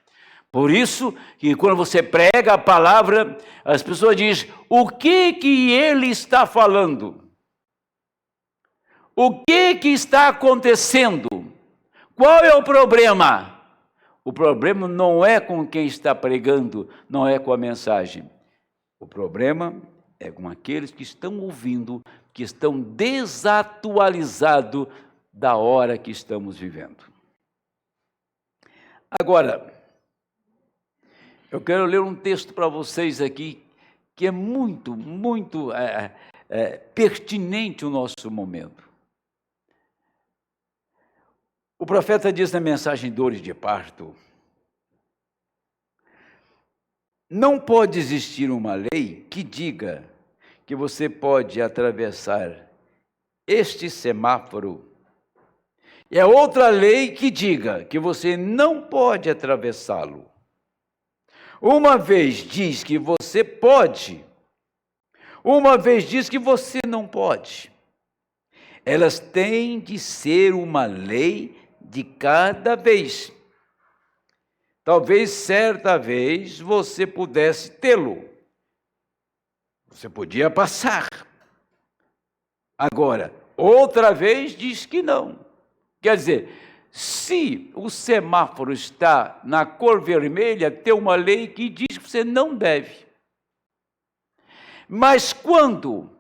Por isso, que quando você prega a palavra, as pessoas dizem, o que ele está falando? O que está acontecendo? Qual é o problema? O problema não é com quem está pregando, não é com a mensagem. O problema é com aqueles que estão ouvindo, que estão desatualizados da hora que estamos vivendo. Agora, eu quero ler um texto para vocês aqui, que é muito pertinente ao nosso momento. O profeta diz na mensagem Dores de Parto, não pode existir uma lei que diga que você pode atravessar este semáforo e a outra lei que diga que você não pode atravessá-lo. Uma vez diz que você pode, uma vez diz que você não pode. Elas têm de ser uma lei de cada vez. Talvez certa vez você pudesse tê-lo. Você podia passar. Agora, outra vez diz que não. Quer dizer, se o semáforo está na cor vermelha, tem uma lei que diz que você não deve. Mas quando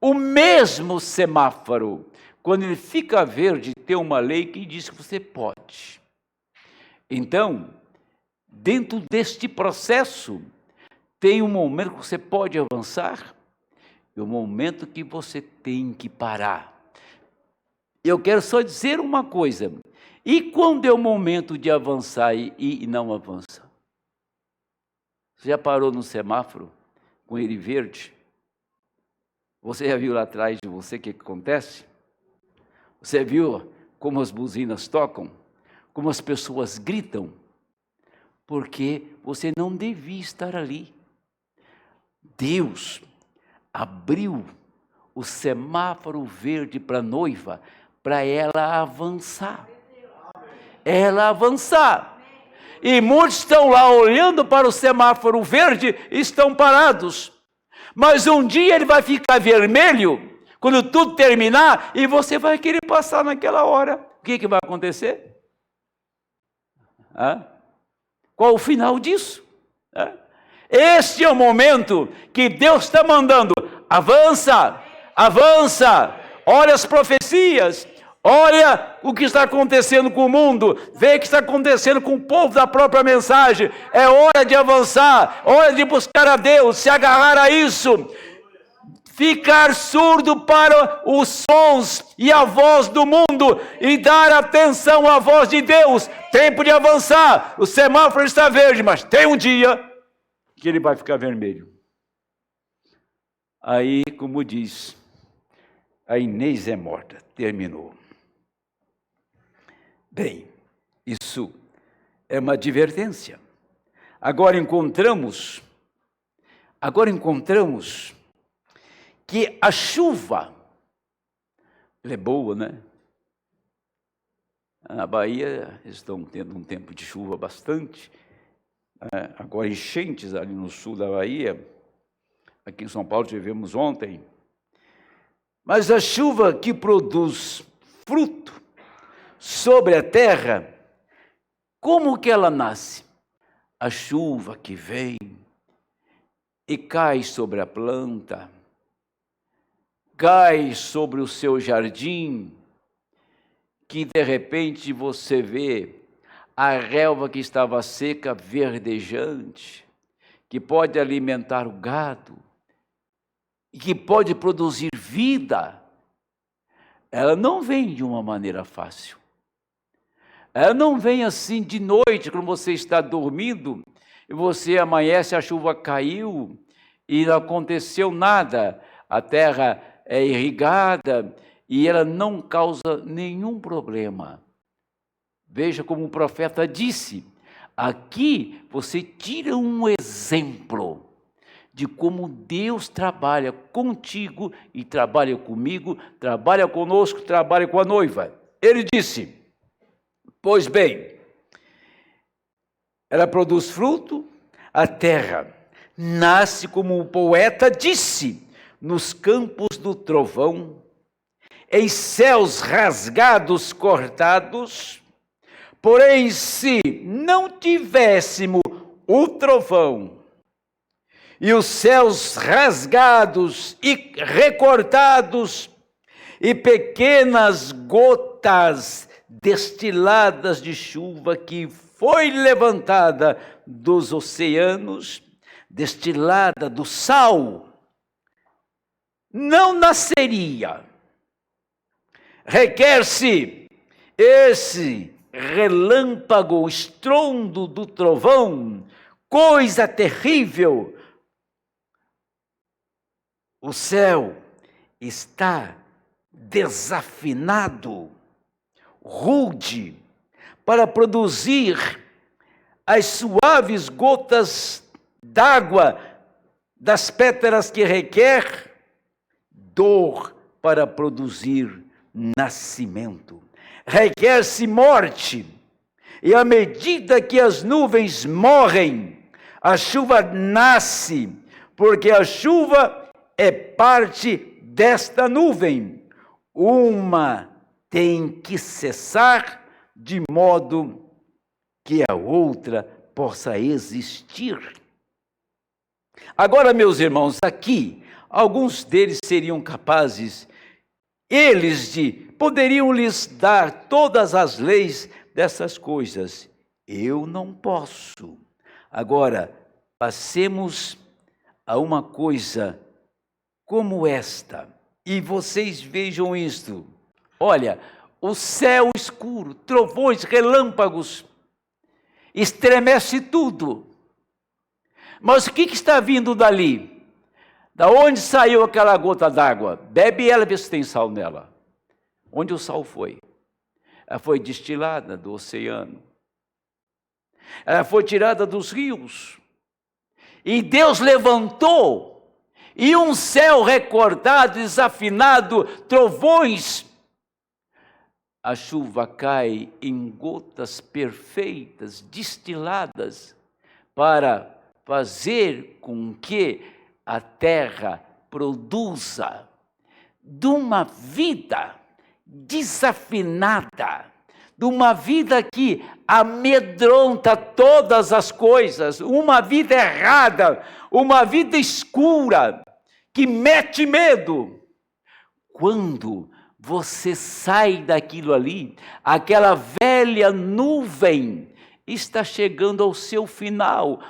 o mesmo semáforo, quando ele fica verde, tem uma lei que diz que você pode. Então, dentro deste processo, tem um momento que você pode avançar e um momento que você tem que parar. Eu quero só dizer uma coisa. E quando é o momento de avançar e não avança? Você já parou no semáforo com ele verde? Você já viu lá atrás de você o que acontece? Você viu como as buzinas tocam? Como as pessoas gritam? Porque você não devia estar ali. Deus abriu o semáforo verde para a noiva, para ela avançar. Ela avançar. e muitos estão lá olhando para o semáforo verde e estão parados. Mas um dia ele vai ficar vermelho, quando tudo terminar, e você vai querer passar naquela hora. O que vai acontecer? Qual o final disso? Este é o momento que Deus está mandando. Avança, avança, olha as profecias, olha o que está acontecendo com o mundo, vê o que está acontecendo com o povo da própria mensagem. É hora de avançar, hora de buscar a Deus, se agarrar a isso, ficar surdo para os sons e a voz do mundo e dar atenção à voz de Deus. Tempo de avançar, o semáforo está verde, mas tem um dia que ele vai ficar vermelho. Aí, como diz, a Inês é morta, terminou. Bem, isso é uma advertência. Agora encontramos que a chuva, ela é boa, né? Na Bahia estão tendo um tempo de chuva bastante. Agora enchentes ali no sul da Bahia. Aqui em São Paulo tivemos ontem. Mas a chuva que produz fruto sobre a terra, como que ela nasce? A chuva que vem e cai sobre a planta, cai sobre o seu jardim, que de repente você vê a relva que estava seca, verdejante, que pode alimentar o gado, e que pode produzir vida. Ela não vem de uma maneira fácil. Ela não vem assim de noite, quando você está dormindo, e você amanhece, a chuva caiu, e não aconteceu nada. A terra é irrigada, e ela não causa nenhum problema. Veja como o profeta disse, aqui você tira um exemplo de como Deus trabalha contigo e trabalha comigo, trabalha conosco, trabalha com a noiva. Ele disse, pois bem, ela produz fruto, a terra nasce como o poeta disse, nos campos do trovão, em céus rasgados, cortados. Porém, se não tivéssemos o trovão, e os céus rasgados e recortados, e pequenas gotas destiladas de chuva que foi levantada dos oceanos, destilada do sal, não nasceria. Requer-se esse relâmpago, estrondo do trovão, coisa terrível. O céu está desafinado, rude, para produzir as suaves gotas d'água das pétalas que requer dor para produzir nascimento. Requer-se morte, e à medida que as nuvens morrem, a chuva nasce, porque a chuva é parte desta nuvem. Uma tem que cessar de modo que a outra possa existir. Agora, meus irmãos, aqui, alguns deles seriam capazes, poderiam lhes dar todas as leis dessas coisas. Eu não posso. Agora, passemos a uma coisa como esta, e vocês vejam isto. Olha, o céu escuro, trovões, relâmpagos, estremece tudo. Mas o que está vindo dali? Da onde saiu aquela gota d'água? Bebe ela, vê se tem sal nela. Onde o sal foi? Ela foi destilada do oceano. Ela foi tirada dos rios. E Deus levantou, e um céu recortado, desafinado, trovões, a chuva cai em gotas perfeitas, destiladas, para fazer com que a terra produza de uma vida desafinada, de uma vida que amedronta todas as coisas, uma vida errada, uma vida escura, que mete medo. Quando você sai daquilo ali, aquela velha nuvem está chegando ao seu final.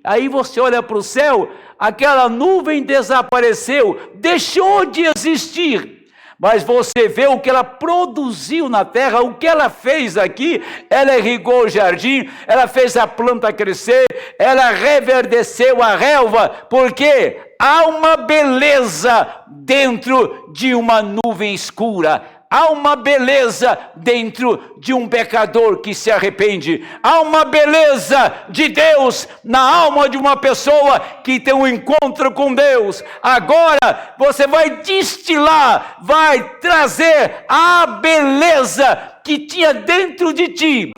Aí você olha para o céu, aquela nuvem desapareceu, deixou de existir. Mas você vê o que ela produziu na terra, o que ela fez aqui. Ela irrigou o jardim, ela fez a planta crescer, ela reverdeceu a relva, porque há uma beleza dentro de uma nuvem escura. Há uma beleza dentro de um pecador que se arrepende. Há uma beleza de Deus na alma de uma pessoa que tem um encontro com Deus. Agora você vai destilar, vai trazer a beleza que tinha dentro de ti.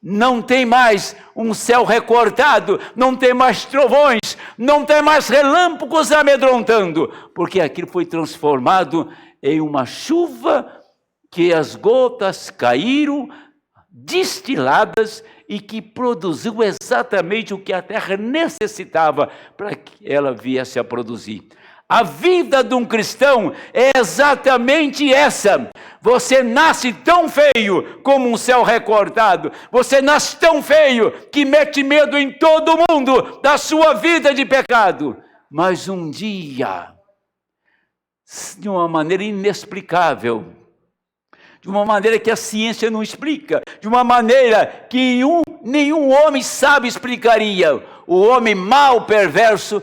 Não tem mais um céu recortado, não tem mais trovões, não tem mais relâmpagos amedrontando, porque aquilo foi transformado em uma chuva que as gotas caíram, destiladas, e que produziu exatamente o que a terra necessitava para que ela viesse a produzir. A vida de um cristão é exatamente essa. Você nasce tão feio como um céu recortado. Você nasce tão feio que mete medo em todo mundo da sua vida de pecado. Mas um dia, de uma maneira inexplicável, de uma maneira que a ciência não explica, de uma maneira que nenhum homem sábio explicaria, o homem mau, perverso,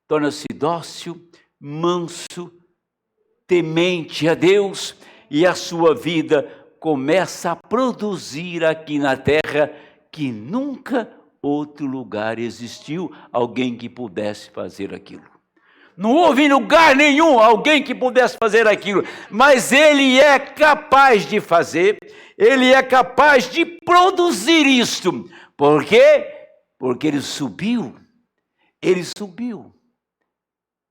torna-se dócil, manso, temente a Deus, e a sua vida começa a produzir aqui na terra que nunca outro lugar existiu alguém que pudesse fazer aquilo. Não houve em lugar nenhum alguém que pudesse fazer aquilo, mas ele é capaz de fazer, ele é capaz de produzir isto. Por quê? Porque ele subiu.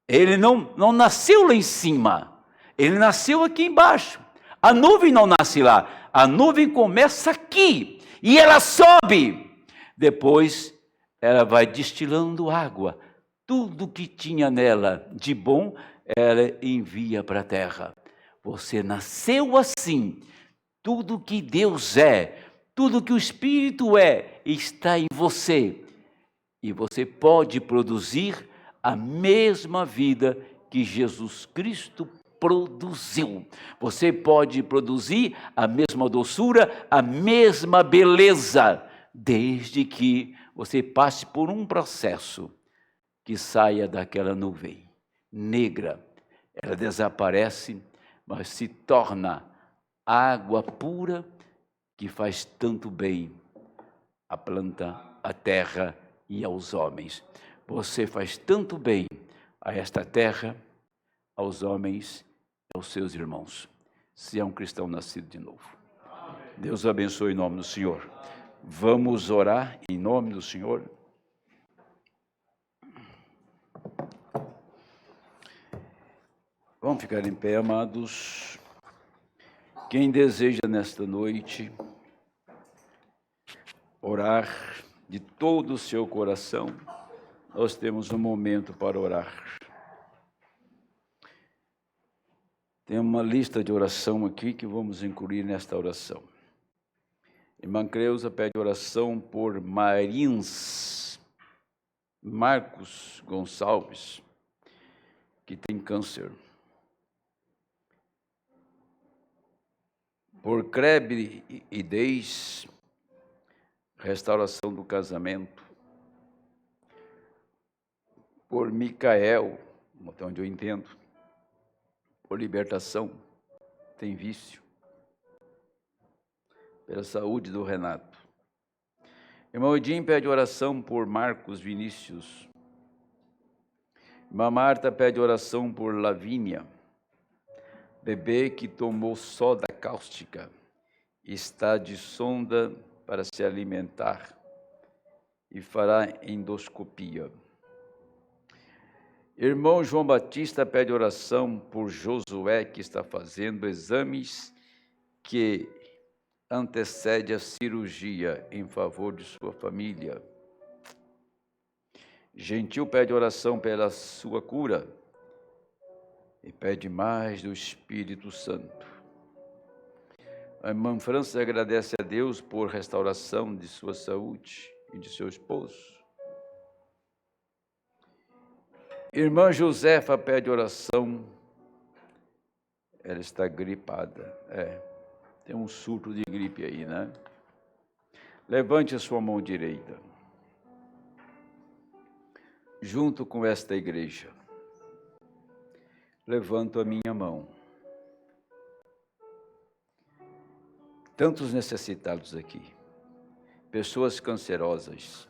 Ele não nasceu lá em cima, ele nasceu aqui embaixo. A nuvem não nasce lá, a nuvem começa aqui e ela sobe. Depois ela vai destilando água. Tudo que tinha nela de bom, ela envia para a terra. Você nasceu assim. Tudo que Deus é, tudo que o Espírito é, está em você. E você pode produzir a mesma vida que Jesus Cristo produziu. Você pode produzir a mesma doçura, a mesma beleza, desde que você passe por um processo que saia daquela nuvem negra. Ela desaparece, mas se torna água pura que faz tanto bem à planta, à terra e aos homens. Você faz tanto bem a esta terra, aos homens e aos seus irmãos, se é um cristão nascido de novo. Deus abençoe em nome do Senhor. Vamos orar em nome do Senhor. Vamos ficar em pé, amados. Quem deseja nesta noite orar de todo o seu coração, nós temos um momento para orar. Tem uma lista de oração aqui que vamos incluir nesta oração. Irmã Creuza pede oração por Marcos Gonçalves, que tem câncer. Por Crebre e Deis, restauração do casamento. Por Micael, até onde eu entendo, por libertação, tem vício. Pela saúde do Renato. Irmão Edim pede oração por Marcos Vinícius. Irmã Marta pede oração por Lavínia. Bebê que tomou soda cáustica está de sonda para se alimentar e fará endoscopia. Irmão João Batista pede oração por Josué, que está fazendo exames que antecede a cirurgia em favor de sua família. Gentil pede oração pela sua cura e pede mais do Espírito Santo. A irmã França agradece a Deus por restauração de sua saúde e de seu esposo. Irmã Josefa pede oração. Ela está gripada. Tem um surto de gripe aí, né? Levante a sua mão direita. Junto com esta igreja, levanto a minha mão. Tantos necessitados aqui. Pessoas cancerosas.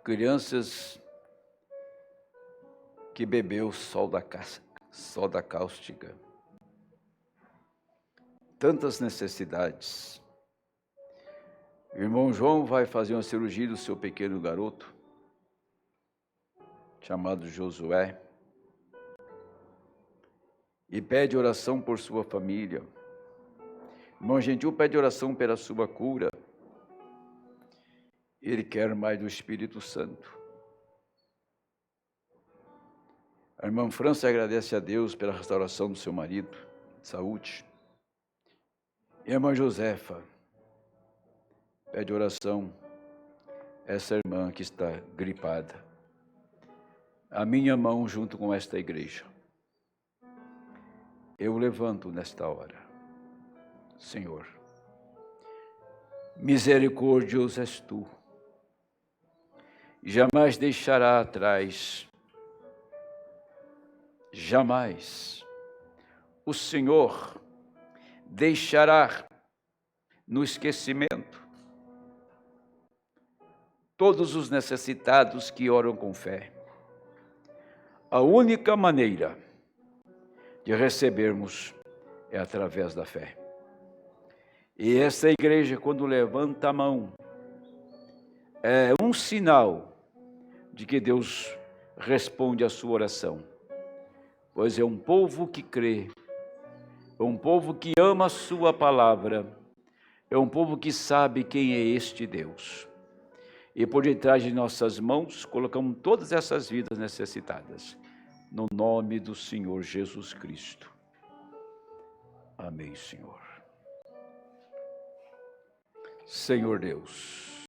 Crianças que bebeu soda cáustica. Tantas necessidades. O irmão João vai fazer uma cirurgia do seu pequeno garoto, chamado Josué, e pede oração por sua família. O irmão Gentil pede oração pela sua cura. Ele quer mais do Espírito Santo. A irmã França agradece a Deus pela restauração do seu marido, de saúde. E a irmã Josefa pede oração, essa irmã que está gripada. A minha mão junto com esta igreja. Eu levanto nesta hora. Senhor, misericordioso és tu. Jamais deixará atrás. Jamais o Senhor deixará no esquecimento todos os necessitados que oram com fé. A única maneira de recebermos é através da fé. E essa igreja, quando levanta a mão, é um sinal de que Deus responde à sua oração. Pois é um povo que crê, é um povo que ama a sua palavra, é um povo que sabe quem é este Deus. E por detrás de nossas mãos, colocamos todas essas vidas necessitadas, no nome do Senhor Jesus Cristo. Amém, Senhor. Senhor Deus,